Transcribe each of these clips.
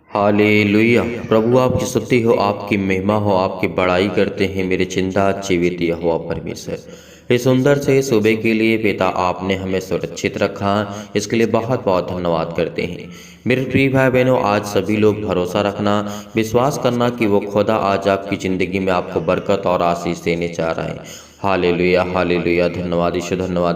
Hallelujah. प्रभु आपकी स्तुति हो, आपकी महिमा हो, आपकी बड़ाई करते हैं मेरे चिंता जीवित यहोवा परमेश्वर। इस सुंदर से सुबह के लिए पिता आपने हमें सुरक्षित रखा, इसके लिए बहुत बहुत धन्यवाद करते हैं। मेरे प्रिय भाई बहनों, आज सभी लोग भरोसा रखना, विश्वास करना कि वो खुदा आज आपकी ज़िंदगी में आपको बरकत और आशीष देने चाह रहा है। Hallelujah hallelujah. धन्यवाद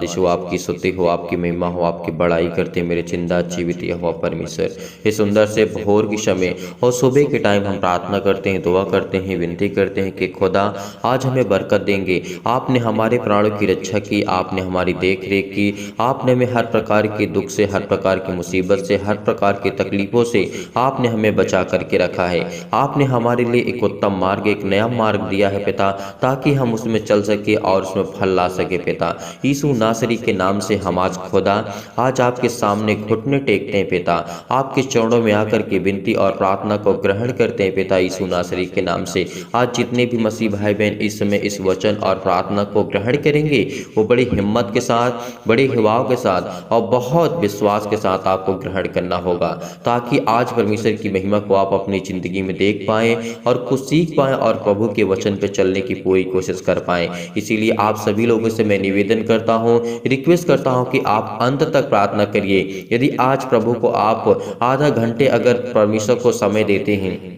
यीशु, आपकी स्तुति हो, आपकी महिमा हो, आपकी बड़ाई करते मेरे चिंता जीवित यहोवा परमेश्वर। इस सुंदर से भोर के समय और सुबह के टाइम हम प्रार्थना करते हैं, दुआ करते हैं, विनती करते हैं कि खुदा आज हमें बरकत देंगे। आपने हमारे प्राणों की रक्षा की, आपने हमारी देख रेख की, आपने हमें हर प्रकार के दुख से, हर प्रकार की मुसीबत से, हर प्रकार की तकलीफों से आपने हमें बचा करके रखा है। आपने हमारे लिए एक उत्तम मार्ग, एक नया मार्ग दिया है पिता, ताकि हम उसमें चल सके और उसमें फल ला सके पिता। यीशु नासरी के नाम से हम आज खुदा आज आपके सामने घुटने टेकते हैं पिता, आपके चरणों में आकर के विनती और प्रार्थना को ग्रहण करते हैं पिता। यीशु नासरी के नाम से आज जितने भी मसीह भाई बहन इस समय इस वचन और प्रार्थना को ग्रहण करेंगे, वो बड़ी हिम्मत के साथ, बड़े हिवाव के साथ और बहुत विश्वास के साथ आपको ग्रहण करना होगा, ताकि आज परमेश्वर की महिमा को आप अपनी जिंदगी में देख पाएं और कुछ सीख पाएं और प्रभु के वचन पे चलने की पूरी कोशिश कर पाएं। इसीलिए आप सभी लोगों से मैं निवेदन करता हूं, रिक्वेस्ट करता हूं कि आप अंत तक प्रार्थना करिए। यदि आज प्रभु को आप आधा घंटे अगर परमेश्वर को समय देते हैं,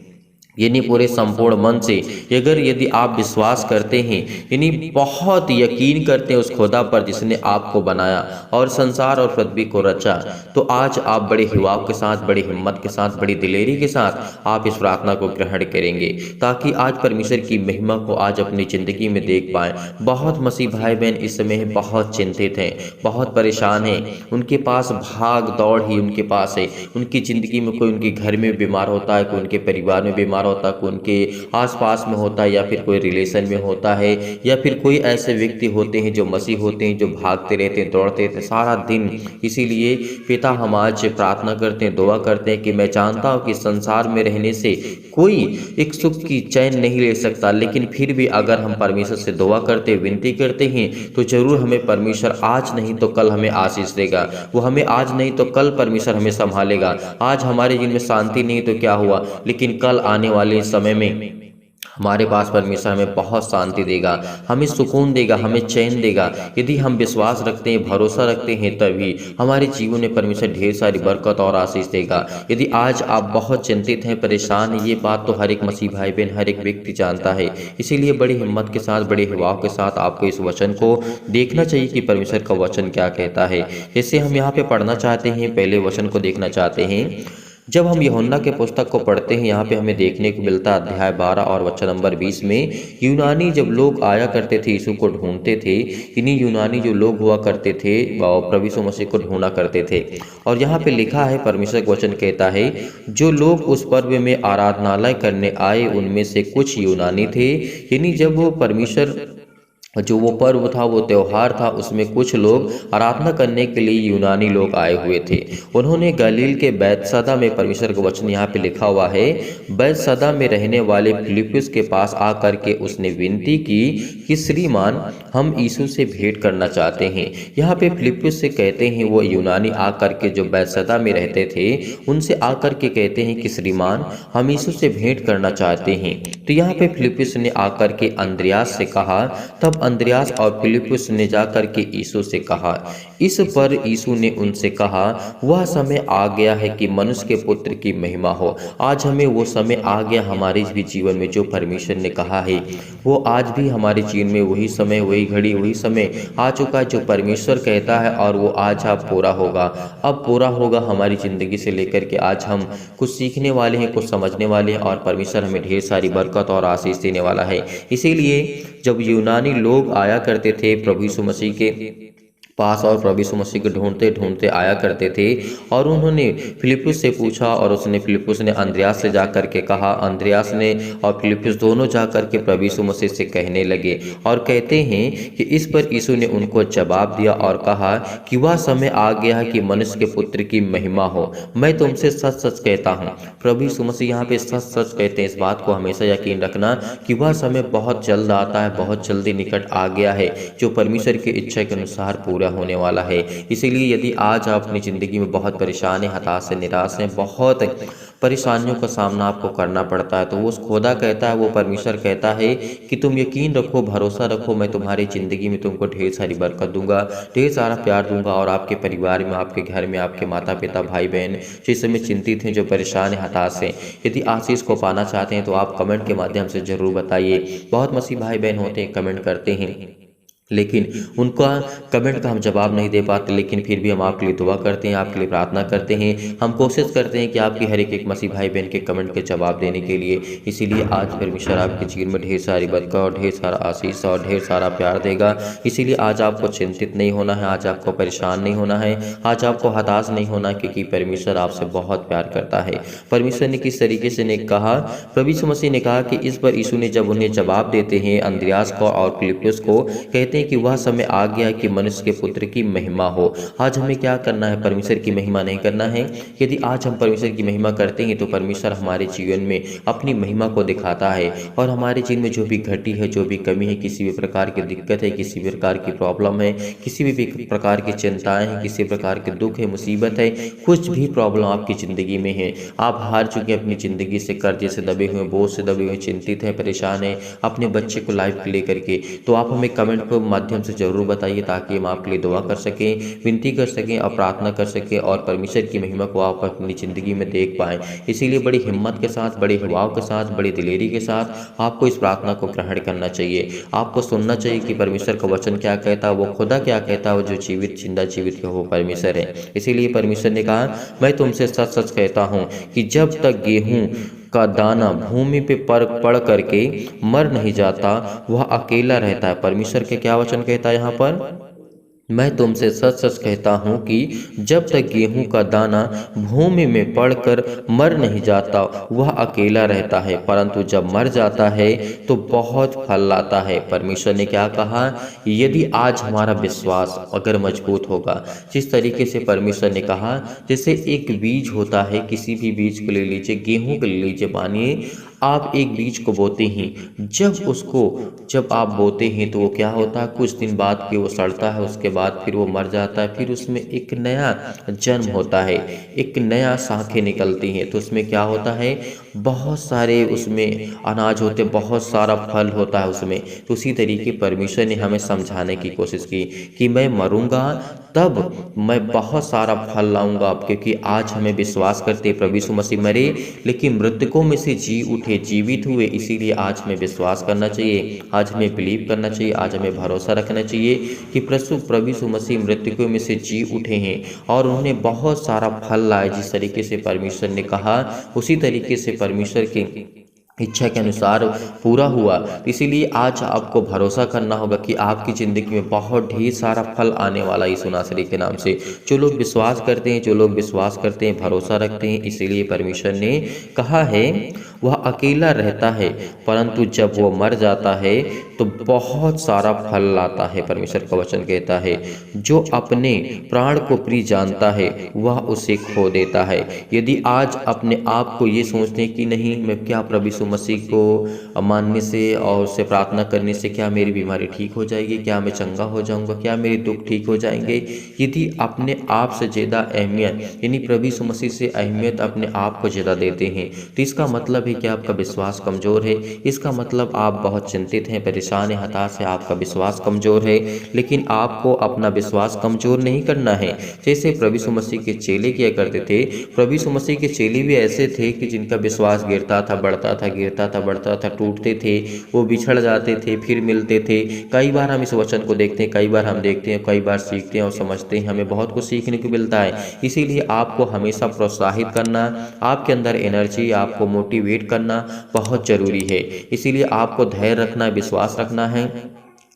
यानी पूरे संपूर्ण मन से, अगर यदि आप विश्वास करते हैं, यानी बहुत यकीन करते हैं उस खुदा पर जिसने आपको बनाया और संसार और पृथ्वी को रचा, तो आज आप बड़े हिवाव के साथ, बड़ी हिम्मत के साथ, बड़ी दिलेरी के साथ आप इस प्रार्थना को ग्रहण करेंगे, ताकि आज परमेश्वर की महिमा को आज अपनी ज़िंदगी में देख पाएँ। बहुत मसीह भाई बहन इस समय बहुत चिंतित हैं, बहुत परेशान हैं, उनके पास भाग दौड़ ही उनके पास है। उनकी ज़िंदगी में कोई उनके घर में बीमार होता है, कोई उनके परिवार में बीमार होता है, कोई उनके आसपास में होता है, या फिर कोई रिलेशन में होता है, या फिर कोई ऐसे व्यक्ति होते हैं जो मसीह होते हैं, जो भागते रहते हैं, दौड़ते रहते हैं सारा दिन। इसीलिए पिता हम आज प्रार्थना करते हैं, दुआ करते हैं कि मैं जानता हूँ कि संसार में रहने से कोई एक सुख की चैन नहीं ले सकता, लेकिन फिर भी अगर हम परमेश्वर से दुआ करते, विनती करते हैं, तो जरूर हमें परमेश्वर आज नहीं तो कल हमें आशीष देगा। वो हमें आज नहीं तो कल परमेश्वर हमें संभालेगा। आज हमारे जीवन में शांति नहीं तो क्या हुआ, लेकिन कल आने वाले समय में हमारे पास परमेश्वर हमें बहुत शांति देगा, हमें सुकून देगा, हमें चैन देगा। यदि हम विश्वास रखते हैं, भरोसा रखते हैं, तभी हमारे जीवन में परमेश्वर ढेर सारी बरकत और आशीष देगा। यदि आज आप बहुत चिंतित हैं, परेशान हैं, ये बात तो हर एक मसीह भाई बहन, हर एक व्यक्ति जानता है। इसीलिए बड़ी हिम्मत के साथ, बड़े हिवाव के साथ आपको इस वचन को देखना चाहिए कि परमेश्वर का वचन क्या कहता है। जैसे हम यहाँ पे पढ़ना चाहते हैं, पहले वचन को देखना चाहते हैं। जब हम यूहन्ना के पुस्तक को पढ़ते हैं, यहाँ पे हमें देखने को मिलता है अध्याय 12 और वचन नंबर 20 में, यूनानी जब लोग आया करते थे, यीशु को ढूंढते थे, इन्हीं यूनानी जो लोग हुआ करते थे प्रभु यीशु मसीह को ढूंढा करते थे। और यहाँ पे लिखा है, परमेश्वर का वचन कहता है, जो लोग उस पर्व में आराधनालय करने आए उनमें से कुछ यूनानी थे। यानी जब वो परमेश्वर जो वो पर्व था, वो त्यौहार था, उसमें कुछ लोग आराधना करने के लिए यूनानी लोग आए हुए थे। उन्होंने गलील के बैतसदा में, परमेश्वर का वचन यहाँ पे लिखा हुआ है, बैतसदा में रहने वाले फिलिप्पुस के पास आकर के उसने विनती की कि श्रीमान हम यीशु से भेंट करना चाहते हैं। यहाँ पे फिलिप्पुस से कहते हैं, वो यूनानी आकर के जो बैतसदा में रहते थे, उनसे आकर के कहते हैं कि श्रीमान हम यीशु से भेंट करना चाहते हैं। तो यहाँ पे फिलिप्पुस ने आकर के अंद्रयास से कहा, तब अंद्रयास और फिलिप्पुस ने जाकर के यीशु से कहा। इस पर यीशु ने उनसे कहा, वह समय आ गया है कि मनुष्य के पुत्र की महिमा हो। आज हमें वो समय आ गया हमारे भी जीवन में, जो परमेश्वर ने कहा है वो आज भी हमारे जीवन में वही समय, वही घड़ी, वही समय आ चुका है जो परमेश्वर कहता है, और वो आज अब पूरा होगा। अब पूरा होगा हमारी ज़िंदगी से लेकर के आज हम कुछ सीखने वाले हैं, कुछ समझने वाले हैं, और परमेश्वर हमें ढेर सारी बरकत और आशीष देने वाला है। इसीलिए जब यूनानी लोग आया करते थे प्रभु यीशु मसीह के पास, और प्रभु यीशु मसीह को ढूंढते ढूंढते आया करते थे, और उन्होंने फिलिप्पुस से पूछा, और उसने फिलिप्पुस ने अंद्रयास से जा कर के कहा। अंद्रयास ने और फिलिप्पुस दोनों जा कर के प्रभु यीशु मसीह से कहने लगे, और कहते हैं कि इस पर यीशु ने उनको जवाब दिया और कहा कि वह समय आ गया है कि मनुष्य के पुत्र की महिमा हो। मैं तुमसे सच सच कहता हूँ, प्रभु यीशु मसीह यहाँ पे सच सच कहते हैं। इस बात को हमेशा यकीन रखना कि वह समय बहुत जल्द आता है, बहुत जल्दी निकट आ गया है, जो परमेश्वर की इच्छा के अनुसार पूरा पूरा होने वाला है। इसीलिए यदि आज आप अपनी ज़िंदगी में बहुत परेशान हैं, हताश हैं, निराश हैं, बहुत परेशानियों का सामना आपको करना पड़ता है, तो वो खुदा कहता है, वो परमेश्वर कहता है कि तुम यकीन रखो, भरोसा रखो, मैं तुम्हारी ज़िंदगी में तुमको ढेर सारी बरकत दूंगा, ढेर सारा प्यार दूंगा। और आपके परिवार में, आपके घर में, आपके माता पिता, भाई बहन जो इस समय चिंतित हैं, जो परेशान हैं, हताश हैं, यदि आशीष को पाना चाहते हैं तो आप कमेंट के माध्यम से ज़रूर बताइए। बहुत मसीह भाई बहन होते हैं, कमेंट करते हैं, लेकिन उनका कमेंट का हम जवाब नहीं दे पाते, लेकिन फिर भी हम आपके लिए दुआ करते हैं, आपके लिए प्रार्थना करते हैं। हम कोशिश करते हैं कि आपकी हर एक मसीह भाई बहन के कमेंट के जवाब देने के लिए। इसीलिए आज परमेश्वर आपके जीवन में ढेर सारी बरकत और ढेर सारा आशीष और ढेर सारा प्यार देगा। इसीलिए आज आपको चिंतित नहीं होना है, आज आपको परेशान नहीं होना है, आज आपको हताश नहीं होना, क्योंकि परमेश्वर आपसे बहुत प्यार करता है। परमेश्वर ने किस तरीके से ने कहा, प्रभु यीशु मसीह ने कहा कि इस पर यीशु ने जब उन्हें जवाब देते हैं, अंद्रयास को और फिलिप्पुस को, कहते कि वह समय आ गया कि मनुष्य के पुत्र की महिमा हो। आज हमें क्या करना है? परमेश्वर की महिमा नहीं करना है। यदि आज हम परमेश्वर की महिमा करते हैं तो परमेश्वर हमारे जीवन में अपनी महिमा को दिखाता है, और हमारे जीवन में जो भी घटी है, जो भी कमी है, किसी भी प्रकार की दिक्कत है, किसी भी प्रकार की प्रॉब्लम है, किसी भी प्रकार की चिंताएं हैं, किसी प्रकार के दुख है, मुसीबत है, कुछ भी प्रॉब्लम आपकी ज़िंदगी में है, आप हार चुके हैं अपनी ज़िंदगी से, कर्जे से दबे हुए, बोझ से दबे हुए, चिंतित हैं, परेशान हैं अपने बच्चे को लाइफ लेकर के, तो आप हमें कमेंट को माध्यम से जरूर बताइए, ताकि हम आपके लिए दुआ कर सकें, विनती कर सकें और प्रार्थना कर सकें, और परमेश्वर की महिमा को आप अपनी ज़िंदगी में देख पाएँ। इसीलिए बड़ी हिम्मत के साथ, बड़े हिवाव के साथ, बड़ी दिलेरी के साथ आपको इस प्रार्थना को ग्रहण करना चाहिए। आपको सुनना चाहिए कि परमेश्वर का वचन क्या कहता है, वो खुदा क्या कहता है, वो जो जीवित जिंदा जीवित वो परमेश्वर है। इसीलिए परमेश्वर ने कहा, मैं तुमसे सच सच कहता हूँ कि जब तक गेहूँ का दाना भूमि पे पड़ करके मर नहीं जाता, वह अकेला रहता है। परमेश्वर के क्या वचन कहता है यहाँ पर? मैं तुमसे सच सच कहता हूँ कि जब तक गेहूं का दाना भूमि में पड़कर मर नहीं जाता, वह अकेला रहता है, परंतु जब मर जाता है तो बहुत फल लाता है। परमेश्वर ने क्या कहा? यदि आज हमारा विश्वास अगर मजबूत होगा, जिस तरीके से परमेश्वर ने कहा, जैसे एक बीज होता है, किसी भी बीज को ले लीजिए, गेहूं को ले लीजिए, मानिए आप एक बीज को बोते हैं, जब आप बोते हैं तो वो क्या होता है, कुछ दिन बाद फिर वो सड़ता है, उसके बाद फिर वो मर जाता है, फिर उसमें एक नया जन्म होता है, एक नया शाखें निकलती हैं, तो उसमें क्या होता है, बहुत सारे उसमें अनाज होते, बहुत सारा फल होता है उसमें। तो उसी तरीके परमेश्वर ने हमें समझाने की कोशिश की कि मैं मरूंगा तब मैं बहुत सारा फल लाऊंगा, क्योंकि आज हमें विश्वास करते प्रभु यीशु मसीह मरे लेकिन मृतकों में से जी उठे, जीवित हुए। इसीलिए आज हमें विश्वास करना चाहिए, आज हमें बिलीव करना चाहिए, आज हमें भरोसा रखना चाहिए कि प्रभु यीशु मसीह मृतकों में से जी उठे हैं और उन्होंने बहुत सारा फल लाए। जिस तरीके से परमेश्वर ने कहा, उसी तरीके से परमेश्वर की इच्छा के अनुसार पूरा हुआ। इसीलिए आज आपको भरोसा करना होगा कि आपकी ज़िंदगी में बहुत ढेर सारा फल आने वाला है यीशु नासरी के नाम से। जो लोग विश्वास करते हैं, जो लोग विश्वास करते हैं, भरोसा रखते हैं, इसीलिए परमेश्वर ने कहा है वह अकेला रहता है, परंतु जब वो मर जाता है तो बहुत सारा फल लाता है। परमेश्वर का वचन कहता है, जो अपने प्राण को प्रिय जानता है वह उसे खो देता है। यदि आज अपने आप को ये सोचते हैं कि नहीं, मैं क्या प्रभु यीशु मसीह को मानने से और उससे प्रार्थना करने से क्या मेरी बीमारी ठीक हो जाएगी, क्या मैं चंगा हो जाऊंगा, क्या मेरे दुख ठीक हो जाएंगे, यदि अपने आप से ज़्यादा अहमियत यानी प्रभु यीशु मसीह से अहमियत अपने आप को ज़्यादा देते हैं, तो इसका मतलब है कि आपका विश्वास कमज़ोर है। इसका मतलब आप बहुत चिंतित हैं, परेशान हैं, हताश है, आपका विश्वास कमज़ोर है। लेकिन आपको अपना विश्वास कमज़ोर नहीं करना है। जैसे प्रभु यीशु मसीह के चेले किया करते थे, प्रभु यीशु मसीह के चेले भी ऐसे थे कि जिनका विश्वास गिरता था, बढ़ता था, गिरता था, बढ़ता था, टूटते थे, वो बिछड़ जाते थे, फिर मिलते थे। कई बार हम इस वचन को देखते हैं, कई बार हम देखते हैं, कई बार सीखते हैं और समझते हैं, हमें बहुत कुछ सीखने को मिलता है। इसीलिए आपको हमेशा प्रोत्साहित करना, आपके अंदर एनर्जी, आपको मोटिवेट करना बहुत ज़रूरी है। इसीलिए आपको धैर्य रखना, विश्वास रखना है।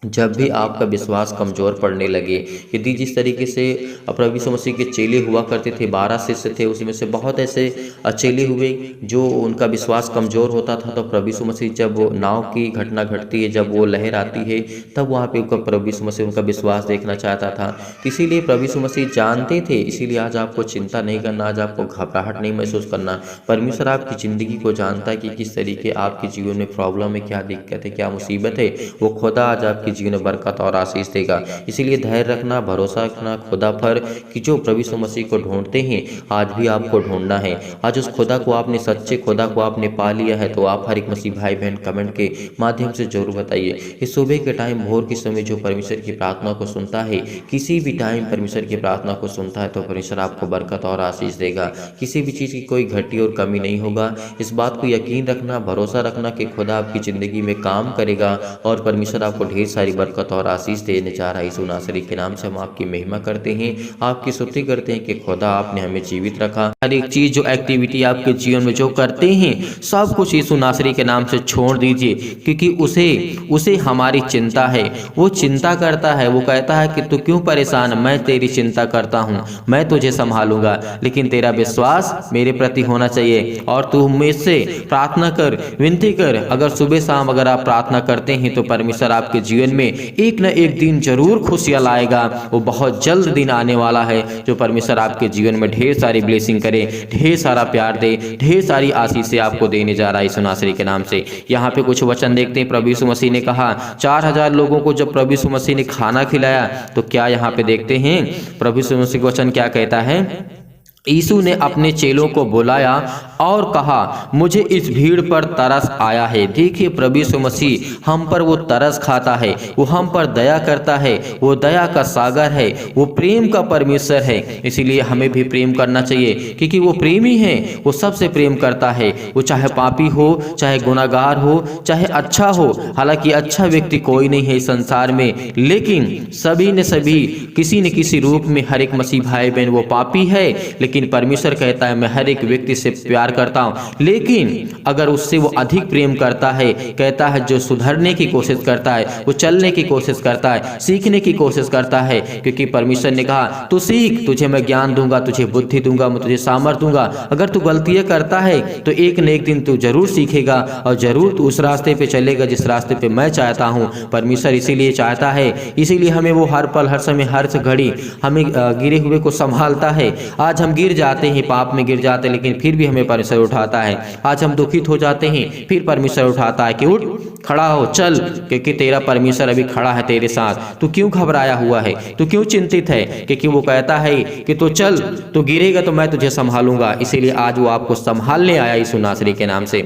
जब भी आपका विश्वास कमज़ोर पड़ने लगे, यदि जिस तरीके से प्रभु यीशु मसीह के चेले हुआ करते थे, 12 शिष्य थे, उसमें से बहुत ऐसे चेले हुए जो उनका विश्वास कमज़ोर होता था, तो प्रभु यीशु मसीह जब नाव की घटना घटती है, जब वो लहर आती है, तब वहाँ पे प्रभु यीशु मसीह उनका विश्वास देखना चाहता था। इसीलिए प्रभु यीशु मसीह जानते थे। इसीलिए आज आपको चिंता नहीं करना, आज आपको घबराहट नहीं महसूस करना। परमेश्वर आपकी ज़िंदगी को जानता है कि किस तरीके आपके जीवन में प्रॉब्लम है, क्या दिक्कत है, क्या मुसीबत है। वो खुदा आज आपकी आपके जीवन में बरकत और आशीष देगा। इसीलिए धैर्य रखना, भरोसा रखना खुदा पर कि जो प्रभु यीशु मसीह को ढूंढते हैं आज भी आपको ढूंढना है। आज उस खुदा को आपने, सच्चे खुदा को आपने पा लिया है तो आप हर एक मसीह भाई बहन कमेंट के माध्यम से जरूर बताइए। इस सुबह के टाइम, भोर के समय जो परमेश्वर की प्रार्थना को सुनता है, किसी भी टाइम परमेश्वर की प्रार्थना को सुनता है तो परमेश्वर आपको बरकत और आशीष देगा। किसी भी चीज़ की कोई घटी और कमी नहीं होगा। इस बात को यकीन रखना, भरोसा रखना कि खुदा आपकी ज़िंदगी में काम करेगा और परमेश्वर आपको ढेर सारी बरकत और आशीष देने जा रहा है। यीशु नासरी के नाम से हम आपकी महिमा करते हैं, आपकी स्तुति करते हैं कि खुदा आपने हमें जीवित रखा। हर एक चीज़, जो एक्टिविटी आपके जीवन में जो करते हैं, सब कुछ यीशु नासरी के नाम से छोड़ दीजिए, क्योंकि उसे हमारी चिंता है। वो चिंता करता है, वो कहता है कि तू क्यों परेशान, मैं तेरी चिंता करता हूँ, मैं तुझे संभालूंगा, लेकिन तेरा विश्वास मेरे प्रति होना चाहिए। और तू मुझसे प्रार्थना कर, विनती कर। अगर सुबह शाम अगर आप प्रार्थना करते हैं तो परमेश्वर आपके जीवन में एक न एक दिन जरूर खुशियाँ लाएगा। वो बहुत जल्द दिन आने वाला है जो परमेश्वर आपके जीवन में ढेर सारी ब्लेसिंग करे, ढेर सारा प्यार दे, ढेर सारी आशीष से आपको देने जा रहा है यीशु नासरी के नाम से। यहाँ पे कुछ वचन देखते हैं। प्रभु यीशु मसीह ने कहा 4000 लोगों को जब प्रभु यीशु मसीह ने खाना खिलाया तो क्या यहाँ पे देखते हैं प्रभु यीशु मसीह का वचन क्या कहता है। यीशु ने अपने चेलों को बुलाया और कहा, मुझे इस भीड़ पर तरस आया है। देखिए प्रभु यीशु मसीह हम पर वो तरस खाता है, वो हम पर दया करता है, वो दया का सागर है, वो प्रेम का परमेश्वर है। इसीलिए हमें भी प्रेम करना चाहिए, क्योंकि वो प्रेमी है, वो सबसे प्रेम करता है। वो चाहे पापी हो, चाहे गुनाहगार हो, चाहे अच्छा हो। हालांकि अच्छा व्यक्ति कोई नहीं है इस संसार में, लेकिन सभी ने सभी किसी न किसी रूप में हर एक मसीह भाई बहन वो पापी है, लेकिन परमेश्वर कहता है मैं हर एक व्यक्ति से प्यार करता हूं। लेकिन अगर उससे वो अधिक प्रेम करता है, कहता है जो सुधरने की कोशिश करता है, वो चलने की कोशिश करता है, सीखने की कोशिश करता है, क्योंकि परमेश्वर ने कहा तू सीख, तुझे मैं ज्ञान दूंगा, तुझे बुद्धि दूंगा, मैं तुझे सामर्थ दूंगा। अगर तू गलतियां करता है तो एक न एक दिन तू जरूर सीखेगा और जरूर तू उस रास्ते पे चलेगा जिस रास्ते पे मैं चाहता हूँ। परमेश्वर इसीलिए चाहता है, इसीलिए हमें वो हर पल, हर समय, हर घड़ी हमें गिरे हुए को संभालता है। आज हम गिर जाते हैं, पाप में गिर जाते हैं, लेकिन फिर भी हमें परमेश्वर उठाता है। आज हम दुखित हो जाते हैं, फिर परमेश्वर उठाता है कि उठ, खड़ा हो, चल, क्योंकि तेरा परमेश्वर अभी खड़ा है तेरे साथ। तू क्यों घबराया हुआ है, तू क्यों चिंतित है, क्योंकि वो कहता है कि तू चल, तू गिरेगा तो मैं तुझे संभालूंगा। इसीलिए आज वो आपको संभालने आया यीशु नासरी के नाम से।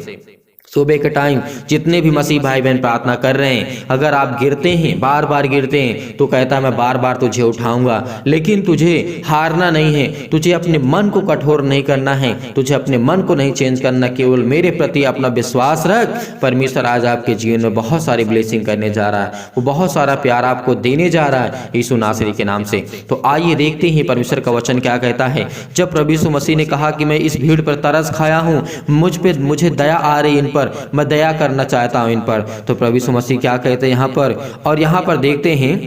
सुबह के टाइम जितने भी मसीह भाई बहन प्रार्थना कर रहे हैं, अगर आप गिरते हैं, बार बार गिरते हैं, तो कहता है मैं बार बार तुझे उठाऊंगा। लेकिन तुझे हारना नहीं है, तुझे अपने मन को कठोर नहीं करना है, तुझे अपने मन को नहीं चेंज करना, केवल मेरे प्रति अपना विश्वास रख। परमेश्वर आज आपके जीवन में बहुत सारी ब्लेसिंग करने जा रहा है, वो बहुत सारा प्यार आपको देने जा रहा है यीशु नासरी के नाम से। तो आइए देखते हैं परमेश्वर का वचन क्या कहता है। जब प्रभु यीशु मसीह ने कहा कि मैं इस भीड़ पर तरस खाया हूँ, मुझे दया आ रही इन पर, मैं दया करना चाहता हूं इन पर, तो प्रभु यीशु मसीह क्या कहते हैं यहाँ पर। और यहाँ पर देखते हैं,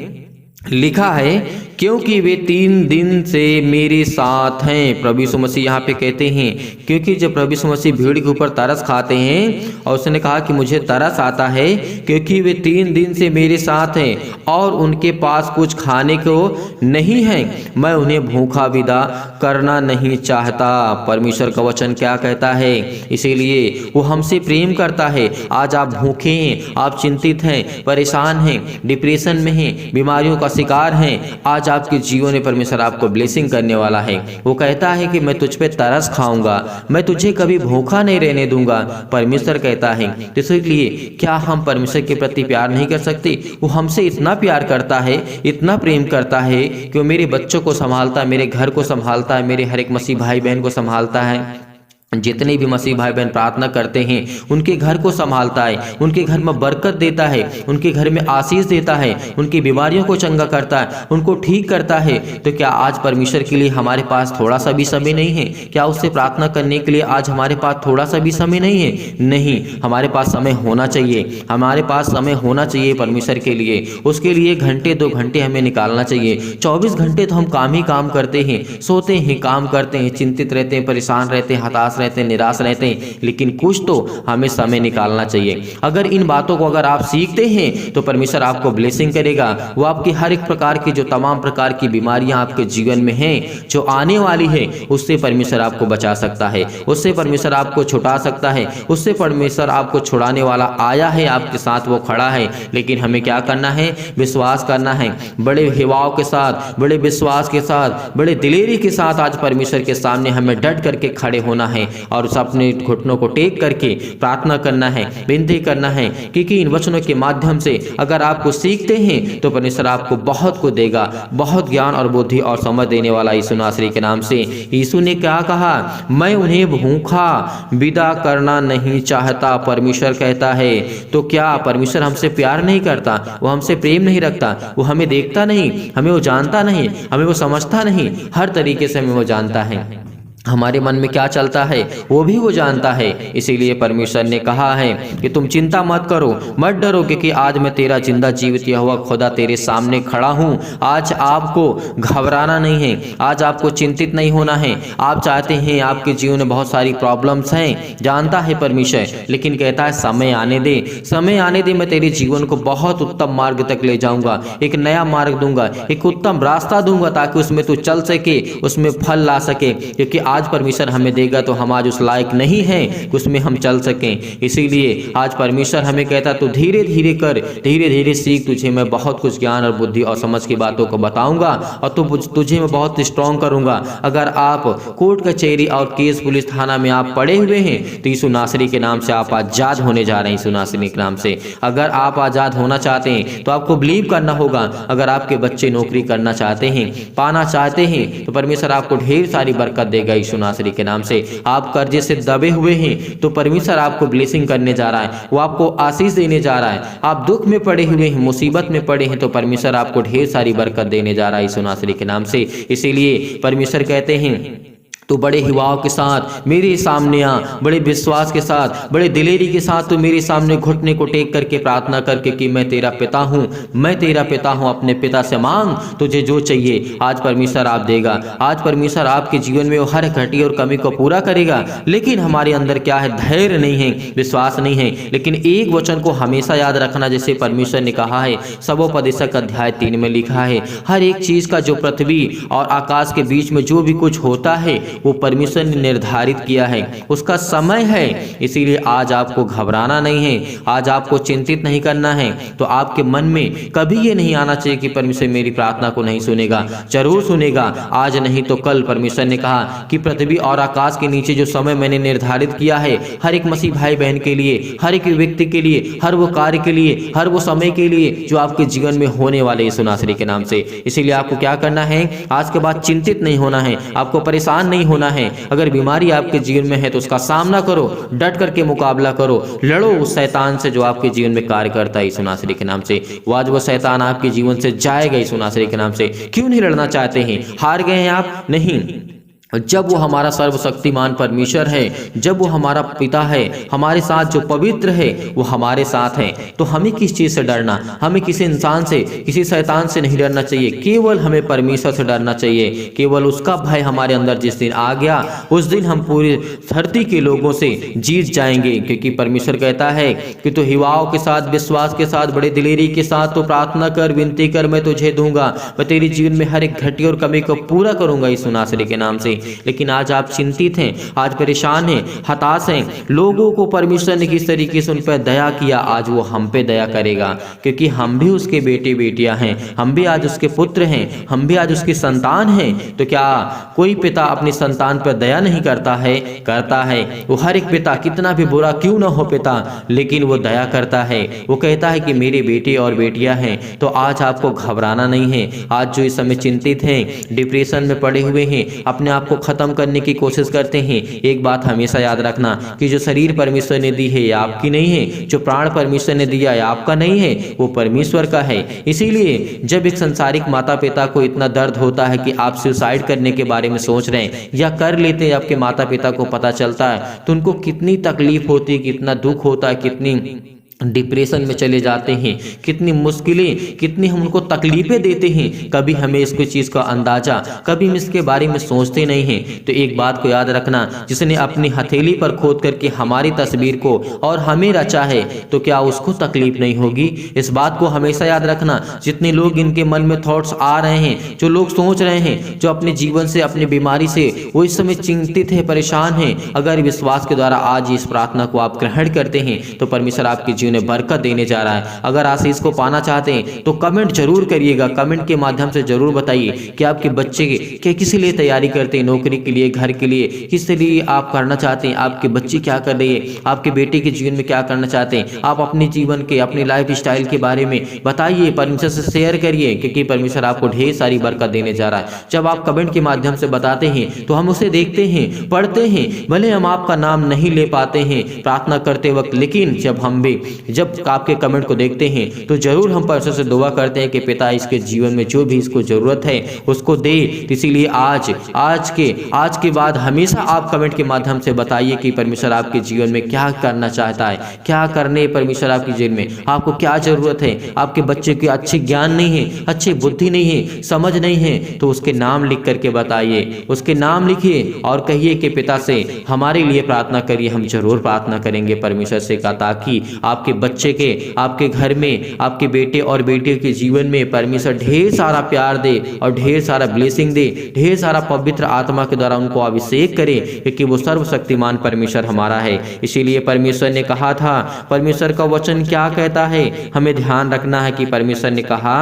लिखा है क्योंकि वे 3 दिन से मेरे साथ हैं। प्रभु यीशु मसीह यहाँ पे कहते हैं क्योंकि जब प्रभु यीशु मसीह भीड़ के ऊपर तरस खाते हैं और उसने कहा कि मुझे तरस आता है क्योंकि वे 3 दिन से मेरे साथ हैं और उनके पास कुछ खाने को नहीं है, मैं उन्हें भूखा विदा करना नहीं चाहता। परमेश्वर का वचन क्या कहता है, इसीलिए वो हमसे प्रेम करता है। आज आप भूखे हैं, आप चिंतित हैं, परेशान हैं, डिप्रेशन में हैं, बीमारियों का शिकार हैं, आज आपके जीवन में परमेश्वर आपको ब्लेसिंग करने वाला है। वो कहता है कि मैं तुझ पे तरस खाऊंगा, मैं तुझे कभी भूखा नहीं रहने दूंगा, परमेश्वर कहता है। तो इसलिए क्या हम परमेश्वर के प्रति प्यार नहीं कर सकते? वो हमसे इतना प्यार करता है, इतना प्रेम करता है कि वो मेरे बच्चों को संभालता है, मेरे घर को संभालता है, मेरे हर एक मसीह भाई बहन को संभालता है। जितने भी मसीह भाई बहन प्रार्थना करते हैं उनके घर को संभालता है, उनके घर में बरकत देता है, उनके घर में आशीष देता है, उनकी बीमारियों को चंगा करता है, उनको ठीक करता है। तो क्या आज परमेश्वर के लिए हमारे पास थोड़ा सा भी समय नहीं है? क्या उससे प्रार्थना करने के लिए आज हमारे पास थोड़ा सा भी समय नहीं है? नहीं, हमारे पास समय होना चाहिए, हमारे पास समय होना चाहिए परमेश्वर के लिए। उसके लिए घंटे 2 घंटे हमें निकालना चाहिए। 24 घंटे तो हम काम ही काम करते हैं, सोते हैं, काम करते हैं, चिंतित रहते हैं, परेशान रहते हैं, हताश रहते हैं, निराश रहते हैं, लेकिन कुछ तो हमें समय निकालना चाहिए। अगर इन बातों को अगर आप सीखते हैं तो परमेश्वर आपको ब्लेसिंग करेगा। वो आपकी हर एक प्रकार की जो तमाम प्रकार की बीमारियां आपके जीवन में हैं, जो आने वाली है, उससे परमेश्वर आपको बचा सकता है, उससे परमेश्वर आपको छुड़ा सकता है, उससे परमेश्वर आपको छुड़ाने वाला आया है, आपके साथ वो खड़ा है। लेकिन हमें क्या करना है? विश्वास करना है, बड़े हिवाव के साथ, बड़े विश्वास के साथ, बड़े दिलेरी के साथ आज परमेश्वर के सामने हमें डट करके खड़े होना है और उस अपने घुटनों को टेक करके प्रार्थना करना है, विनती करना है। क्योंकि इन वचनों के माध्यम से अगर आपको सीखते हैं तो परमेश्वर आपको बहुत को देगा, बहुत ज्ञान और बुद्धि और समझ देने वाला यीशु नासरी के नाम से। यीशु ने क्या कहा? मैं उन्हें भूखा विदा करना नहीं चाहता, परमेश्वर कहता है। तो क्या परमेश्वर हमसे प्यार नहीं करता? वो हमसे प्रेम नहीं रखता? वो हमें देखता नहीं? हमें वो जानता नहीं? हमें वो समझता नहीं? हर तरीके से हमें वो जानता है। हमारे मन में क्या चलता है वो भी वो जानता है। इसीलिए परमेश्वर ने कहा है कि तुम चिंता मत करो, मत डरो, क्योंकि आज मैं तेरा जिंदा जीवित यहोवा खुदा तेरे सामने खड़ा हूँ। आज आपको घबराना नहीं है, आज आपको चिंतित नहीं होना है। आप चाहते हैं, आपके जीवन में बहुत सारी प्रॉब्लम्स हैं, जानता है परमेश्वर, लेकिन कहता है समय आने दे, समय आने दे, मैं तेरे जीवन को बहुत उत्तम मार्ग तक ले जाऊंगा, एक नया मार्ग दूंगा, एक उत्तम रास्ता दूंगा, ताकि उसमें तू चल सके, उसमें फल ला सके। क्योंकि आज परमेश्वर हमें देगा तो हम आज उस लायक नहीं हैं कि उसमें हम चल सकें। इसीलिए आज परमेश्वर हमें कहता तो धीरे धीरे कर, धीरे धीरे सीख, तुझे मैं बहुत कुछ ज्ञान और बुद्धि और समझ की बातों को बताऊंगा और तुझे मैं बहुत स्ट्रॉन्ग करूंगा। अगर आप कोर्ट कचहरी और केस पुलिस थाना में आप पड़े हुए हैं तो यीशु नासरी के नाम से आप आजाद होने जा रहे हैं। यीशु नासरी के नाम से अगर आप आजाद होना चाहते हैं तो आपको बिलीव करना होगा। अगर आपके बच्चे नौकरी करना चाहते हैं, पाना चाहते हैं, तो परमेश्वर आपको ढेर सारी बरकत देगा यीशु नासरी के नाम से। आप कर्जे से दबे हुए हैं तो परमेश्वर आपको ब्लेसिंग करने जा रहा है, वो आपको आशीष देने जा रहा है। आप दुख में पड़े हुए हैं, मुसीबत में पड़े हैं, तो परमेश्वर आपको ढेर सारी बरकत देने जा रहा है यीशु नासरी के नाम से। इसीलिए परमेश्वर कहते हैं तो बड़े हिवाव के साथ मेरे सामने आ, बड़े विश्वास के साथ, बड़े दिलेरी के साथ तो मेरे सामने घुटने को टेक करके प्रार्थना करके कि मैं तेरा पिता हूँ, मैं तेरा पिता हूँ, अपने पिता से मांग, तुझे जो चाहिए आज परमेश्वर आप देगा। आज परमेश्वर आपके जीवन में वो हर घटी और कमी को पूरा करेगा। लेकिन हमारे अंदर क्या है? धैर्य नहीं है, विश्वास नहीं है। लेकिन एक वचन को हमेशा याद रखना, जैसे परमेश्वर ने कहा है, सबोपदेशक अध्याय 3 में लिखा है, हर एक चीज का जो पृथ्वी और आकाश के बीच में जो भी कुछ होता है वो परमेश्वर ने निर्धारित किया है, उसका समय है। इसीलिए आज आपको घबराना नहीं है, आज आपको चिंतित नहीं करना है। तो आपके मन में कभी ये नहीं आना चाहिए कि परमेश्वर मेरी प्रार्थना को नहीं सुनेगा। जरूर सुनेगा, आज नहीं तो कल। परमेश्वर ने कहा कि पृथ्वी और आकाश के नीचे जो समय मैंने निर्धारित किया है, हर एक मसीह भाई बहन के लिए, हर एक व्यक्ति के लिए, हर वो कार्य के लिए, हर वो समय के लिए जो आपके जीवन में होने वाले यीशु नासरी के नाम से। इसीलिए आपको क्या करना है? आज के बाद चिंतित नहीं होना है, आपको परेशान नहीं होना है। अगर बीमारी आपके जीवन में है तो उसका सामना करो, डट करके मुकाबला करो, लड़ो उस शैतान से जो आपके जीवन में कार्य करता है यीशु नासरी के नाम से। वो आज वो शैतान आपके जीवन से जाएगा यीशु नासरी के नाम से। क्यों नहीं लड़ना चाहते हैं? हार गए हैं आप? नहीं, जब वो हमारा सर्वशक्तिमान परमेश्वर है, जब वो हमारा पिता है, हमारे साथ जो पवित्र है, वो हमारे साथ है, तो हमें किस चीज़ से डरना? हमें किसी इंसान से, किसी शैतान से नहीं डरना चाहिए। केवल हमें परमेश्वर से डरना चाहिए। केवल उसका भय हमारे अंदर जिस दिन आ गया, उस दिन हम पूरी धरती के लोगों से जीत जाएंगे। क्योंकि परमेश्वर कहता है कि तो हिवाओं के साथ, विश्वास के साथ, बड़े दिलेरी के साथ तो प्रार्थना कर, विनती कर, मैं तुझे दूंगा, मैं तेरे जीवन में हर एक घटी और कमी को पूरा करूंगा यीशु नासरी के नाम से। लेकिन आज आप चिंतित हैं, आज परेशान हैं, हताश हैं। लोगों को परमेश्वर ने किस तरीके से उन पर दया किया, आज वो हम पे दया करेगा। क्योंकि हम भी उसके बेटे बेटियां हैं, हम भी आज उसके पुत्र हैं, हम भी आज उसकी संतान हैं। तो क्या कोई पिता अपनी संतान पर दया नहीं करता है? करता है। वो हर एक पिता, कितना भी बुरा क्यों ना हो पिता, लेकिन वो दया करता है। वो कहता है कि मेरे बेटे और बेटियां हैं। तो आज आपको घबराना नहीं है। आज जो इस समय चिंतित हैं, डिप्रेशन में पड़े हुए हैं, अपने आप को खत्म करने की कोशिश करते हैं, एक बात हमेशा याद रखना कि जो शरीर परमेश्वर ने दी है ये आपकी नहीं है, जो प्राण परमेश्वर ने दिया है आपका नहीं है, वो परमेश्वर का है। इसीलिए जब एक संसारिक माता पिता को इतना दर्द होता है कि आप सुसाइड करने के बारे में सोच रहे हैं या कर लेते हैं, आपके माता पिता को पता चलता है तो उनको कितनी तकलीफ होती है, कितना दुख होता है, कितनी डिप्रेशन में चले जाते हैं, कितनी मुश्किलें, कितनी हम उनको तकलीफ़ें देते हैं, कभी हमें इसको चीज़ का अंदाज़ा, कभी हम इसके बारे में सोचते नहीं हैं। तो एक बात को याद रखना, जिसने अपनी हथेली पर खोद करके हमारी तस्वीर को और हमें रचा है, तो क्या उसको तकलीफ नहीं होगी? इस बात को हमेशा याद रखना। जितने लोग इनके मन में थॉट्स आ रहे हैं, जो लोग सोच रहे हैं, जो अपने जीवन से, अपनी बीमारी से वो इस समय चिंतित है, परेशान हैं, अगर विश्वास के द्वारा आज इस प्रार्थना को आप ग्रहण करते हैं तो परमेश्वर आपके जीवन में बरकत देने जा रहा है। अगर आशीष को पाना चाहते हैं तो कमेंट जरूर करिएगा, कमेंट के माध्यम से जरूर बताइए कि आपके बच्चे के किस लिए तैयारी करते हैं, नौकरी के लिए, घर के लिए, किस लिए आप करना चाहते हैं, आपके बच्चे क्या कर रही है, आपके बेटे के जीवन में क्या करना चाहते हैं, आप अपने जीवन के, अपनी लाइफ स्टाइल के बारे में बताइए, परमेश्वर से शेयर करिए, क्योंकि परमेश्वर आपको ढेर सारी बरकत देने जा रहा है। जब आप कमेंट के माध्यम से बताते हैं तो हम उसे देखते हैं, पढ़ते हैं, भले हम आपका नाम नहीं ले पाते हैं प्रार्थना करते वक्त, लेकिन जब आपके कमेंट को देखते हैं तो जरूर हम परमेश्वर से दुआ करते हैं कि पिता इसके जीवन में जो भी इसको जरूरत है उसको दे। इसीलिए आज के बाद हमेशा आप कमेंट के माध्यम से बताइए कि परमेश्वर आपके जीवन में क्या करना चाहता है, क्या करने परमेश्वर आपके जीवन में, आपको क्या जरूरत है। आपके बच्चे के अच्छे ज्ञान नहीं है, अच्छी बुद्धि नहीं है, समझ नहीं है, तो उसके नाम लिख करके बताइए, उसके नाम लिखिए और कहिए कि पिता से हमारे लिए प्रार्थना करिए। हम जरूर प्रार्थना करेंगे परमेश्वर से का, ताकि आपके बच्चे के, आपके घर में, आपके बेटे और बेटे के जीवन में परमेश्वर ढेर सारा प्यार दे और ढेर सारा ब्लेसिंग दे, ढेर सारा पवित्र आत्मा के द्वारा उनको अभिषेक करे, क्योंकि वो सर्वशक्तिमान परमेश्वर हमारा है। इसीलिए परमेश्वर ने कहा था, परमेश्वर का वचन क्या कहता है, हमें ध्यान रखना है कि परमेश्वर ने कहा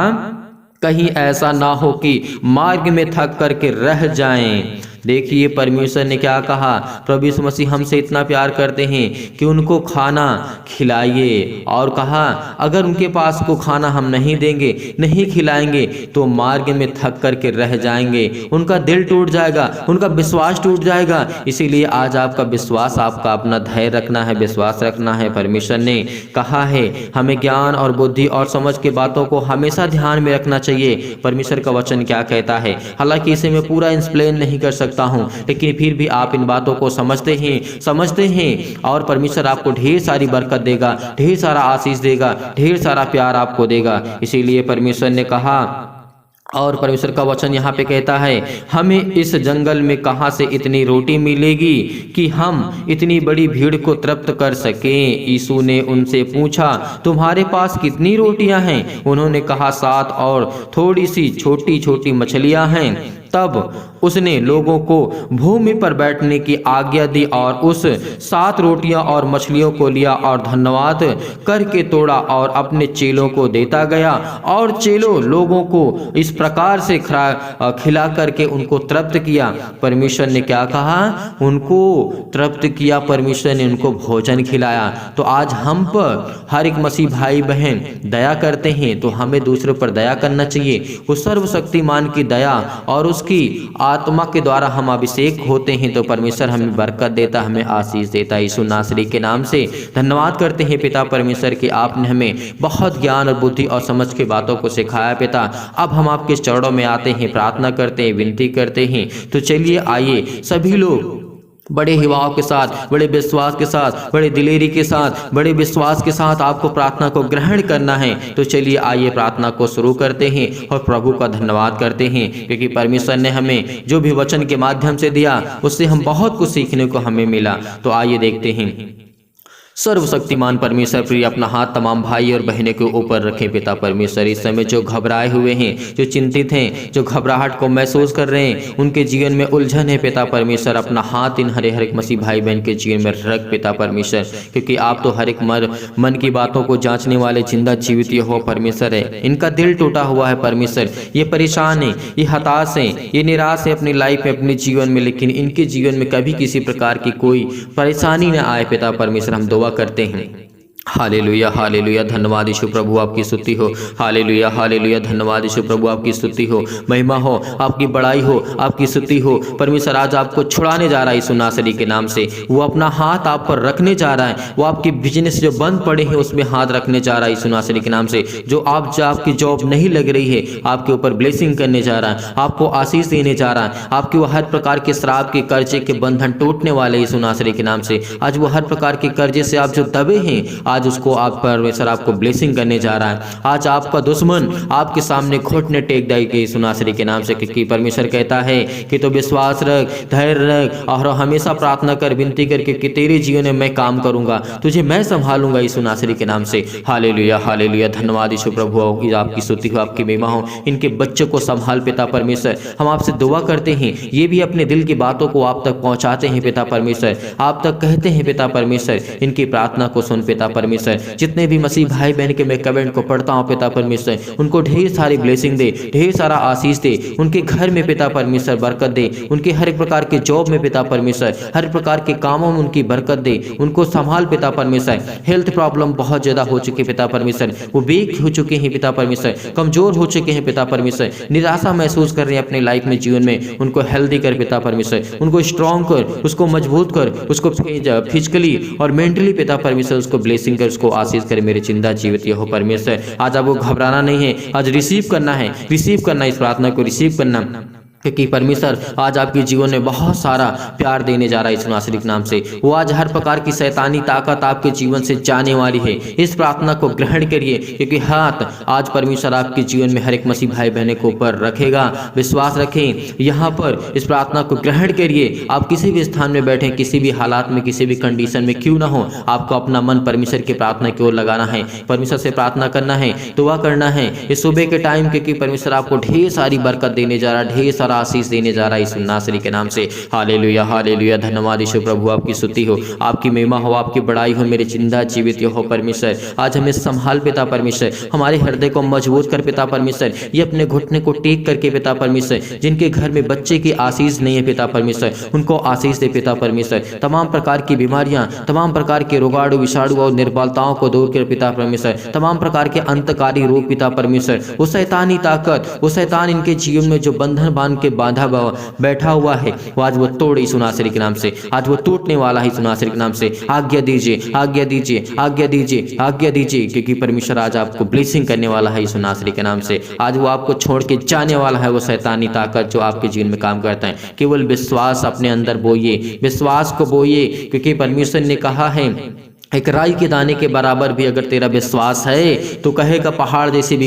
कहीं ऐसा ना हो कि मार्ग में थक करके रह जाएं। देखिए परमेश्वर ने क्या कहा, प्रभु यीशु मसीह हमसे इतना प्यार करते हैं कि उनको खाना खिलाइए, और कहा अगर उनके पास को खाना हम नहीं देंगे, नहीं खिलाएंगे तो मार्ग में थक करके रह जाएंगे, उनका दिल टूट जाएगा, उनका विश्वास टूट जाएगा। इसीलिए आज आपका विश्वास, आपका अपना धैर्य रखना है, विश्वास रखना है। परमेश्वर ने कहा है हमें ज्ञान और बुद्धि और समझ के बातों को हमेशा ध्यान में रखना चाहिए। परमेश्वर का वचन क्या कहता है, हालांकि इसे मैं पूरा एक्सप्लेन नहीं कर सकता हूं, लेकिन फिर भी आप इन बातों को समझते हैं और परमेश्वर आपको ढेर सारी बरकत देगा, ढेर सारा आशीष देगा, ढेर सारा प्यार आपको देगा। इसीलिए परमेश्वर ने कहा, और परमेश्वर का वचन यहाँ पे कहता है हमें इस जंगल में कहाँ से इतनी रोटी मिलेगी कि हम इतनी बड़ी भीड़ को तृप्त कर सकें। यीशु ने उनसे पूछा तुम्हारे पास कितनी रोटियां हैं? उन्होंने कहा 7 और थोड़ी सी छोटी छोटी मछलियां हैं। तब उसने लोगों को भूमि पर बैठने की आज्ञा दी और उस 7 रोटियां और मछलियों को लिया और धन्यवाद करके तोड़ा और अपने चेलों को देता गया, और चेलों लोगों को इस प्रकार से खिला करके उनको तृप्त किया। परमेश्वर ने क्या कहा? उनको तृप्त किया, परमेश्वर ने उनको भोजन खिलाया। तो आज हम पर हर एक मसीह भाई बहन दया करते हैं तो हमें दूसरों पर दया करना चाहिए। उस सर्वशक्तिमान की दया और उसकी आत्मा के द्वारा हम अभिषेक होते हैं तो परमेश्वर हमें बरकत देता, हमें आशीष देता। यीशु नासरी के नाम से धन्यवाद करते हैं पिता परमेश्वर कि आपने हमें बहुत ज्ञान और बुद्धि और समझ के बातों को सिखाया पिता। अब हम आपके चरणों में आते हैं, प्रार्थना करते हैं, विनती करते हैं। तो चलिए आइए सभी लोग बड़े हिवाव के साथ, बड़े विश्वास के साथ, बड़े दिलेरी के साथ, बड़े विश्वास के साथ आपको प्रार्थना को ग्रहण करना है। तो चलिए आइए प्रार्थना को शुरू करते हैं और प्रभु का धन्यवाद करते हैं, क्योंकि परमेश्वर ने हमें जो भी वचन के माध्यम से दिया उससे हम बहुत कुछ सीखने को हमें मिला। तो आइए देखते हैं। सर्वशक्तिमान परमेश्वर प्रिय अपना हाथ तमाम भाई और बहनों के ऊपर रखें पिता परमेश्वर। इस समय जो घबराए हुए हैं, जो चिंतित हैं, जो घबराहट को महसूस कर रहे हैं, उनके जीवन में उलझन है पिता परमेश्वर, अपना हाथ इन हर एक मसीह भाई बहन के जीवन में रख पिता परमेश्वर, क्योंकि आप तो हर एक मन की बातों को जांचने वाले जिंदा जीवित हो परमेश्वर है। इनका दिल टूटा हुआ है परमेश्वर, ये परेशान है, ये हताश है, ये निराश है अपनी लाइफ में, अपने जीवन में, लेकिन इनके जीवन में कभी किसी प्रकार की कोई परेशानी न आए पिता परमेश्वर। हम दुआ करते हैं। हालेलुया हालेलुया, धन्यवाद यीशु प्रभु आपकी स्तुति हो। हालेलुया हालेलुया, धन्यवाद यीशु प्रभु आपकी स्तुति हो, महिमा हो, आपकी बड़ाई हो, आपकी स्तुति हो। परमेश्वर आज आपको छुड़ाने जा रहा है यीशु नासरी के नाम से। वो अपना हाथ आप पर रखने जा रहा है, वो आपके बिजनेस जो बंद पड़े हैं उसमें हाथ रखने जा रहा है यीशु नासरी के नाम से। जो आपकी जॉब नहीं लग रही है, आपके ऊपर ब्लेसिंग करने जा रहा है, आपको आशीष देने जा रहा है। आपके वो हर प्रकार के श्राप के कर्जे के बंधन टूटने वाले यीशु नासरी के नाम से। आज वो हर प्रकार के कर्जे से आप जो दबे हैं आज उसको आप परमेश्वर आपको ब्लेसिंग करने जा रहा है। आज आपका दुश्मन आपके सामने घुटने टेक देगा यीशु नासरी के नाम से, क्योंकि परमेश्वर कहता है कि तो विश्वास रख, धैर्य रख और हमेशा प्रार्थना कर, विनती करके कि तेरे जीवन में मैं काम करूंगा, तुझे मैं संभालूंगा यीशु नासरी के नाम से। हालेलुया हालेलुया, धन्यवाद यीशु प्रभु, आपकी स्तुति हो, आपकी महिमा हो। इनके बच्चों को संभाल पिता परमेश्वर। हम आपसे दुआ करते हैं, ये भी अपने दिल की बातों को आप तक पहुंचाते हैं पिता परमेश्वर, आप तक कहते हैं पिता परमेश्वर। इनकी प्रार्थना को सुन पिता परमेश्वर। जितने भी मसीह भाई बहन के मैं कमेंट को पढ़ता हूँ पिता परमेश्वर, उनको ढेर सारी ब्लेसिंग दे, ढेर सारा आशीष दे, उनके घर में पिता परमेश्वर बरकत दे, उनके हर एक प्रकार के जॉब में पिता परमेश्वर, हर प्रकार के कामों में उनकी बरकत दे, उनको संभाल पिता परमेश्वर। हेल्थ प्रॉब्लम बहुत ज्यादा हो चुकी पिता परमेश्वर, वो वीक हो चुके हैं पिता परमेश्वर, कमजोर हो चुके हैं पिता परमेश्वर, निराशा महसूस कर रहे हैं अपने लाइफ में, जीवन में। उनको हेल्दी कर पिता परमेश्वर, उनको स्ट्रॉन्ग कर, उसको मजबूत कर, उसको फिजिकली और मेंटली पिता परमेश्वर उसको ब्लेसिंग कर, उसको आशीष कर मेरे चिंता जीवित हो परमेश्वर। आज आपको घबराना नहीं है, आज रिसीव करना है, रिसीव करना, इस प्रार्थना को रिसीव करना, क्योंकि परमेश्वर आज आपके जीवन में बहुत सारा प्यार देने जा रहा है यीशु नासरी के नाम से। वो आज हर प्रकार की शैतानी ताकत आपके जीवन से जाने वाली है। इस प्रार्थना को ग्रहण करिए, क्योंकि हाथ आज परमेश्वर आपके जीवन में हर एक मसीह भाई बहनों के ऊपर रखेगा। विश्वास रखें, यहाँ पर इस प्रार्थना को ग्रहण करिए। आप किसी भी स्थान में बैठे, किसी भी हालात में, किसी भी कंडीशन में क्यों ना हो, आपको अपना मन परमेश्वर की प्रार्थना की ओर लगाना है, परमेश्वर से प्रार्थना करना है, दुआ करना है इस सुबह के टाइम, क्योंकि परमेश्वर आपको ढेर सारी बरकत देने जा रहा है, ढेर सारा आशीष देने जा रहा है यीशु नासरी के नाम से। हालेलुया हालेलुया, धन्यवाद यीशु प्रभु, आपकी स्तुति हो, आपकी महिमा हो, आपकी बड़ाई हो, मेरे जिंदा जीवित हो परमेश्वर। आज हमें संभाल पिता परमेश्वर, हमारे हृदय को मजबूत कर पिता परमेश्वर। ये अपने घुटने को टेक करके पिता परमेश्वर, जिनके घर में बच्चे की आशीष नहीं है पिता परमेश्वर, उनको आशीष दे पिता परमेश्वर। तमाम प्रकार की बीमारियां, तमाम प्रकार के रोगाणु विषाणु और निर्बलताओं को दूर कर पिता परमेश्वर। तमाम प्रकार के अंतकारी रोग पिता परमेश्वर, वो शैतानी ताकत, वो शैतान इनके जीवन में जो बंधन बांध के बांधा बैठा हुआ है, वो आज वो तोड़ यीशु नासरी के नाम से, आज वो टूटने वाला है यीशु नासरी के नाम से। आज्ञा दीजिए, आज्ञा दीजिए, आज्ञा दीजिए, आज्ञा दीजिए, क्योंकि परमेश्वर आज आपको ब्लेसिंग करने वाला है यीशु नासरी के नाम से। आज वो आपको छोड़ के जाने वाला है, वो शैतानी ताकत जो आपके जीवन में काम करता है। केवल विश्वास अपने अंदर बोइए, विश्वास को बोइए, क्योंकि परमेश्वर ने कहा है एक राई के दाने के बराबर भी अगर तेरा विश्वास है तो कहेगा पहाड़ जैसी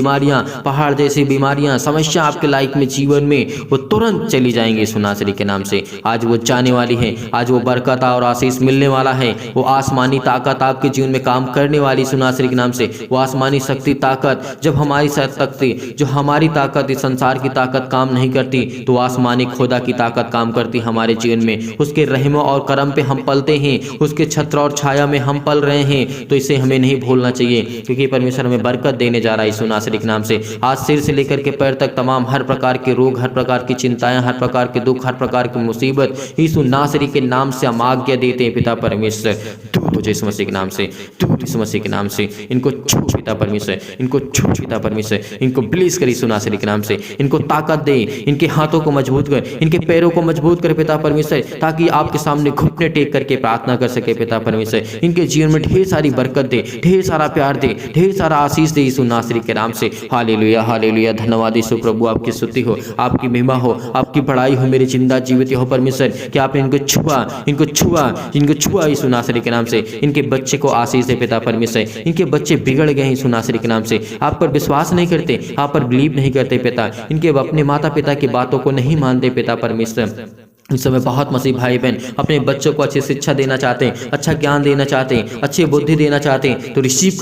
बीमारियां, समस्या आपके लाइफ में, जीवन में, वो तुरंत चली जाएंगी यीशु नासरी के नाम से। आज वो जाने वाली है, आज वो बरकत और आशीष मिलने वाला है। वो आसमानी ताकत आपके जीवन में काम करने वाली यीशु नासरी के नाम से। वो आसमानी शक्ति ताकत, जब हमारी शक्ति, जो हमारी ताकत, इस संसार की ताकत काम नहीं करती, तो आसमानी खुदा की ताकत काम करती हमारे जीवन में। उसके रहम और करम पे हम पलते हैं, उसके छत्र और छाया में हम रहे हैं, तो इसे हमें नहीं भूलना चाहिए, क्योंकि परमेश्वर हमें बरकत देने जा रहा है यीशु नासरी के नाम से। आज सिर से लेकर के पैर तक तमाम हर प्रकार के रोग, हर प्रकार की चिंताएं, हर प्रकार के दुख, हर प्रकार की मुसीबत यीशु नासरी के नाम से हम आज्ञा देते हैं पिता परमेश्वर, दूर हो यीशु मसीह के नाम से, दूर यीशु मसीह के नाम से। इनको छू पिता परमेश्वर, इनको छू पिता परमेश्वर, इनको ब्लेस कर यीशु नासरी के नाम से। इनको ताकत दे, इनके हाथों को मजबूत कर, इनके पैरों को मजबूत कर पिता परमेश्वर, ताकि आपके सामने घुटने टेक करके प्रार्थना कर सके पिता परमेश्वर। इनके जीवन में ढेर सारी बरकत दे, ढेर सारा प्यार दे, ढेर सारा आशीष दे यीशु नासरी के नाम से। हालेलुया हालेलुया, धन्यवाद यीशु प्रभु, आपकी स्तुति हो, आपकी महिमा हो, आपकी बड़ाई हो, मेरे जिंदा जीवित हो परमेश्वर। कि आपने इनको छुआ, इनको छुआ, इनको छुआ यीशु नासरी के नाम से। इनके बच्चे को आशीष दे पिता परमेश्वर। इनके बच्चे बिगड़ गए यीशु नासरी के नाम से, आप पर विश्वास नहीं करते, आप पर बिलीव नहीं करते पिता। इनके अपने माता पिता की बातों को नहीं मानते पिता परमेश्वर। इस समय बहुत मसीह भाई बहन अपने बच्चों को अच्छी शिक्षा देना चाहते हैं, अच्छा ज्ञान देना चाहते हैं, अच्छी बुद्धि देना चाहते हैं, तो रिसीव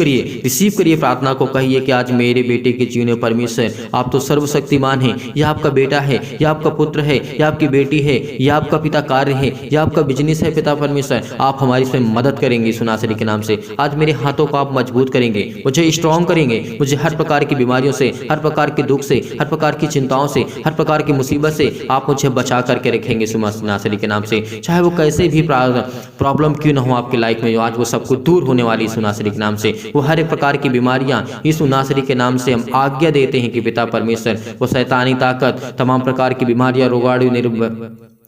करिए प्रार्थना को। कहिए कि आज मेरे बेटे के जीवन में परमेश्वर आप तो सर्वशक्तिमान हैं, यह आपका बेटा है, यह आपका पुत्र है, यह आपकी बेटी है, यह आपका पिता कार्य है, यह आपका बिजनेस है पिता परमेश्वर। आप हमारी इसमें मदद करेंगे यीशु नासरी के नाम से। आज मेरे हाथों को आप मजबूत करेंगे, मुझे स्ट्रॉन्ग करेंगे, मुझे हर प्रकार की बीमारियों से, हर प्रकार के दुख से, हर प्रकार की चिंताओं से, हर प्रकार की मुसीबत से आप मुझे बचा करके रखेंगे नासरी के नाम से। चाहे वो कैसे भी प्रॉब्लम क्यों ना हो आपकी लाइफ में, आज वो सब कुछ दूर होने वाली यीशु नासरी के नाम से। वो हर एक प्रकार की बीमारियां यीशु नासरी के नाम से हम आज्ञा देते हैं कि पिता परमेश्वर वो शैतानी ताकत, तमाम प्रकार की बीमारियां, रोगाणु,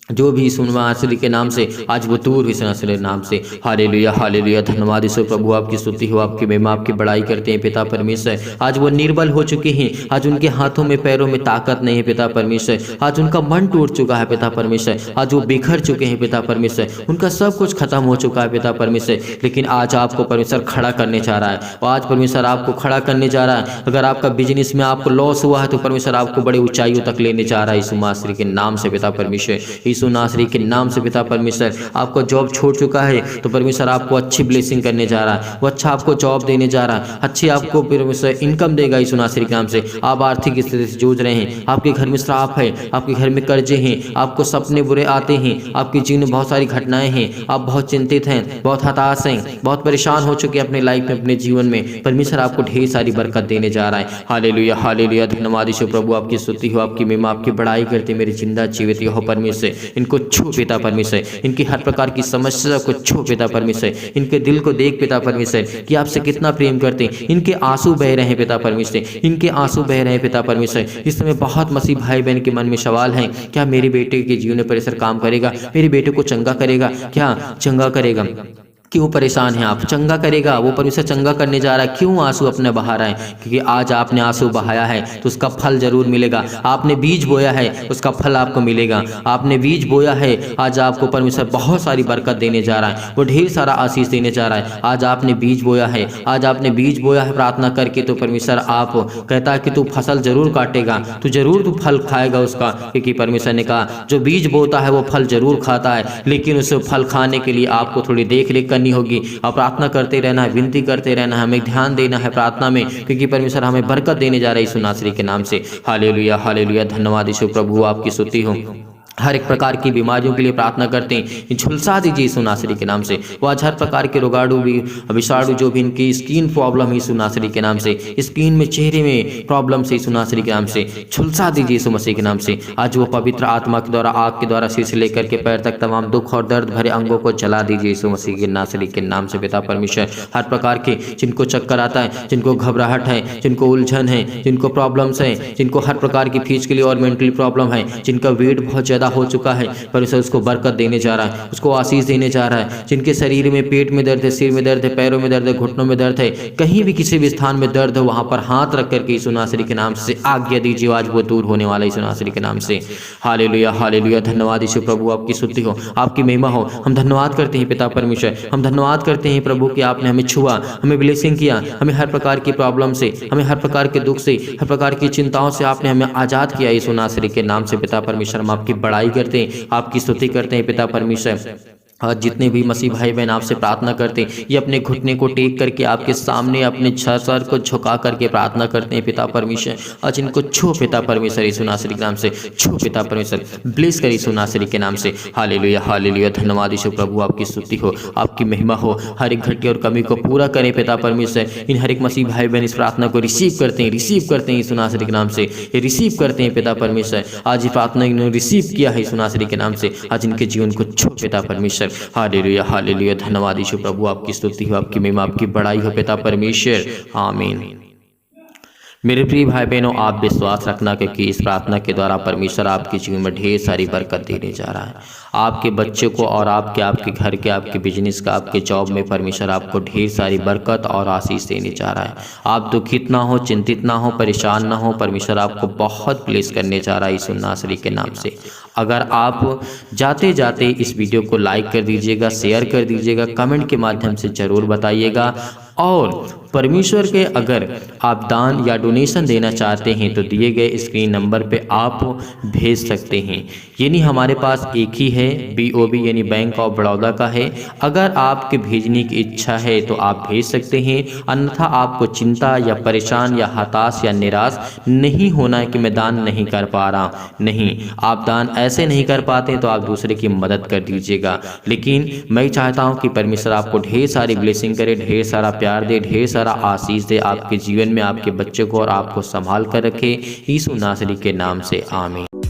जो भी यीशु नासरी के नाम से आज वो दूर यीशु नासरी के नाम से। हालेलुया हालेलुया, धन्यवाद यीशु प्रभु, आपकी स्तुति हो, आपकी महिमा, आपकी बड़ाई करते हैं पिता परमेश्वर। आज वो निर्बल हो चुके हैं, आज उनके हाथों में पैरों में ताकत नहीं है पिता परमेश्वर। आज उनका मन टूट चुका है पिता परमेश्वर, आज वो बिखर चुके हैं पिता परमेश्वर, उनका सब कुछ खत्म हो चुका है पिता परमेश्वर। लेकिन आज आपको परमेश्वर खड़ा करने जा रहा है, और आज परमेश्वर आपको खड़ा करने जा रहा है। अगर आपका बिजनेस में आपको लॉस हुआ है तो परमेश्वर आपको बड़ी ऊंचाइयों तक लेने जा रहा है यीशु नासरी के नाम से पिता परमेश्वर। यीशु नासरी के नाम से पिता परमेश्वर, आपको जॉब छोड़ चुका है तो परमेश्वर आपको अच्छी ब्लेसिंग करने जा रहा है, वो अच्छा आपको जॉब देने जा रहा है, अच्छी आपको परमेश्वर इनकम देगा यीशु नासरी के नाम से। आप आर्थिक स्थिति से जूझ रहे हैं, आपके घर में श्राप है, आपके घर में कर्जे हैं, आपको सपने बुरे आते हैं, आपके जीवन में बहुत सारी घटनाएं हैं, आप बहुत चिंतित हैं, बहुत हताश हैं, बहुत परेशान हो चुके हैं अपने लाइफ में, अपने जीवन में। परमेश्वर आपको ढेर सारी बरकत देने जा रहा है। हालेलुया हालेलुया, धन्यवाद यीशु प्रभु, आपकी स्तुति हो, आपकी महिमा, आपकी बड़ाई करते मेरे जिंदा जीवित हो परमेश्वर। इनको छू पिता परमेश्वर, इनकी हर प्रकार की समस्या को छू पिता परमेश्वर, इनके दिल को देख पिता परमेश्वर कि आपसे कितना प्रेम करते हैं। इनके आंसू बह रहे हैं पिता परमेश्वर, इनके आंसू बह रहे हैं पिता परमेश्वर। इस समय बहुत मसीह भाई बहन के मन में सवाल है, क्या मेरे बेटे के जीवन में परमेश्वर काम करेगा, मेरे बेटे को चंगा करेगा, क्या चंगा करेगा? क्यों परेशान हैं आप? चंगा करेगा, वो परमेश्वर चंगा करने जा रहा है। क्यों आंसू अपने बहा रहे हैं? क्योंकि आज आपने आंसू बहाया है तो उसका फल जरूर मिलेगा। आपने बीज बोया है उसका फल आपको मिलेगा। आपने बीज बोया है, आज आपको परमेश्वर बहुत सारी बरकत देने जा रहा है, वो ढेर सारा आशीष देने जा रहा है। आज आपने बीज बोया है, आज आपने बीज बोया है प्रार्थना करके, तो परमेश्वर आप कहता है कि तू फसल जरूर काटेगा, तू जरूर तू फल खाएगा उसका। क्योंकि परमेश्वर ने कहा जो बीज बोता है वो फल जरूर खाता है, लेकिन उस फल खाने के लिए आपको थोड़ी देख रेख करनी होगी और प्रार्थना करते रहना है, विनती करते रहना है, हमें ध्यान देना है प्रार्थना में, क्योंकि परमेश्वर हमें बरकत देने जा रहा है यीशु नासरी के नाम से। हालेलुया हालेलुया, धन्यवाद यीशु प्रभु, आपकी स्तुति हो। हर एक प्रकार की बीमारियों के लिए प्रार्थना करते हैं, झुलसा दीजिए यीशु नासरी के नाम से। वो आज हर प्रकार के रोगाणु भी विषाणु जो भी इनकी स्किन प्रॉब्लम है यीशु नासरी के नाम से, स्किन में चेहरे में प्रॉब्लम से यीशु नासरी के नाम से झुलसा दीजिए यीशु मसीह के नाम से। आज वो पवित्र आत्मा के द्वारा, आग के द्वारा सिर से लेकर के पैर तक तमाम दुख और दर्द भरे अंगों को जला दीजिए यीशु मसीह के नासरी के नाम से पिता परमेश्वर। हर प्रकार के जिनको चक्कर आता है, जिनको घबराहट है, जिनको उलझन है, जिनको प्रॉब्लम्स हैं, जिनको हर प्रकार की फिजिकली और मेंटली प्रॉब्लम है, जिनका वेट बहुत ज़्यादा हो चुका है, परमेश्वर उसको बरकत देने जा रहा है, उसको आशीष देने जा रहा है। जिनके शरीर में पेट में दर्द है, सिर में दर्द है, पैरों में दर्द है, घुटनों में दर्द है, कहीं भी किसी भी स्थान में दर्द है, वहां पर हाथ रख करके यीशु नासरी के नाम से आज्ञा दीजिए, आज वो दूर होने वाला यीशु नासरी के नाम से। हालेलुया हालेलुया, धन्यवाद यीशु प्रभु, आपकी स्तुति हो, आपकी महिमा हो। हम धन्यवाद करते हैं पिता परमेश्वर, हम धन्यवाद करते हैं प्रभु कि आपने हमें छुआ, हमें ब्लेसिंग किया, हमें हर प्रकार की प्रॉब्लम से, हमें हर प्रकार के दुख से, हर प्रकार की चिंताओं से आपने हमें आजाद किया यीशु नासरी के नाम से पिता परमेश्वर। हम आपकी बड़ाई करते हैं, आपकी स्तुति करते हैं पिता परमेश्वर। आज जितने भी मसीह भाई बहन आपसे प्रार्थना करते हैं, ये अपने घुटने को टेक करके आपके सामने अपने सर को झुका करके प्रार्थना करते हैं पिता परमेश्वर। आज इनको छू पिता परमेश्वर यीशु नासरी के नाम से, छू पिता परमेश्वर, ब्लेस कर यीशु नासरी के नाम से। हालेलुया हालेलुया, धन्यवाद यीशु प्रभु, आपकी स्तुति हो, आपकी महिमा हो। हर एक घटके और कमी को पूरा करें पिता परमेश्वर। इन हर एक मसीह भाई बहन इस प्रार्थना को रिसीव करते हैं, रिसीव करते हैं यीशु नासरी के नाम से, ये रिसीव करते हैं पिता परमेश्वर। आज ये प्रार्थना इन्होंने रिसीव किया है यीशु नासरी के नाम से, आज इनके जीवन को छू पिता परमेश्वर। हालेलुया हालेलुया, धन्यवाद यीशु प्रभु, आपकी स्तुति हो, आपकी महिमा, आपकी बड़ाई हो पिता परमेश्वर। आमीन। मेरे प्रिय भाई बहनों, आप विश्वास रखना क्योंकि इस प्रार्थना के द्वारा परमेश्वर आपके जीवन में ढेर सारी बरकत देने जा रहा है। आपके बच्चे को और आपके घर के, आपके बिजनेस का, आपके जॉब में परमेश्वर आपको ढेर सारी बरकत और आशीष देने जा रहा है। आप दुखित ना हो, चिंतित ना हो, परेशान ना हो, परमेश्वर आपको बहुत ब्लेस करने जा रहा है यीशु नासरी के नाम से। अगर आप जाते जाते इस वीडियो को लाइक कर दीजिएगा, शेयर कर दीजिएगा, कमेंट के माध्यम से ज़रूर बताइएगा। और परमेश्वर के अगर आप दान या डोनेशन देना चाहते हैं तो दिए गए स्क्रीन नंबर पे आप भेज सकते हैं। यानी हमारे पास एक ही है, BOB यानी बैंक ऑफ बड़ौदा का है। अगर आपके भेजने की इच्छा है तो आप भेज सकते हैं, अन्यथा आपको चिंता या परेशान या हताश या निराश नहीं होना है कि मैं दान नहीं कर पा रहा। नहीं, आप दान ऐसे नहीं कर पाते तो आप दूसरे की मदद कर दीजिएगा। लेकिन मैं चाहता हूँ कि परमेश्वर आपको ढेर सारी ब्लेसिंग करे, ढेर सारा प्यार दे, ढेर सारा आशीष दे आपके जीवन में, आपके बच्चे को और आपको संभाल कर रखे यीशु नासरी के नाम से। आमीन।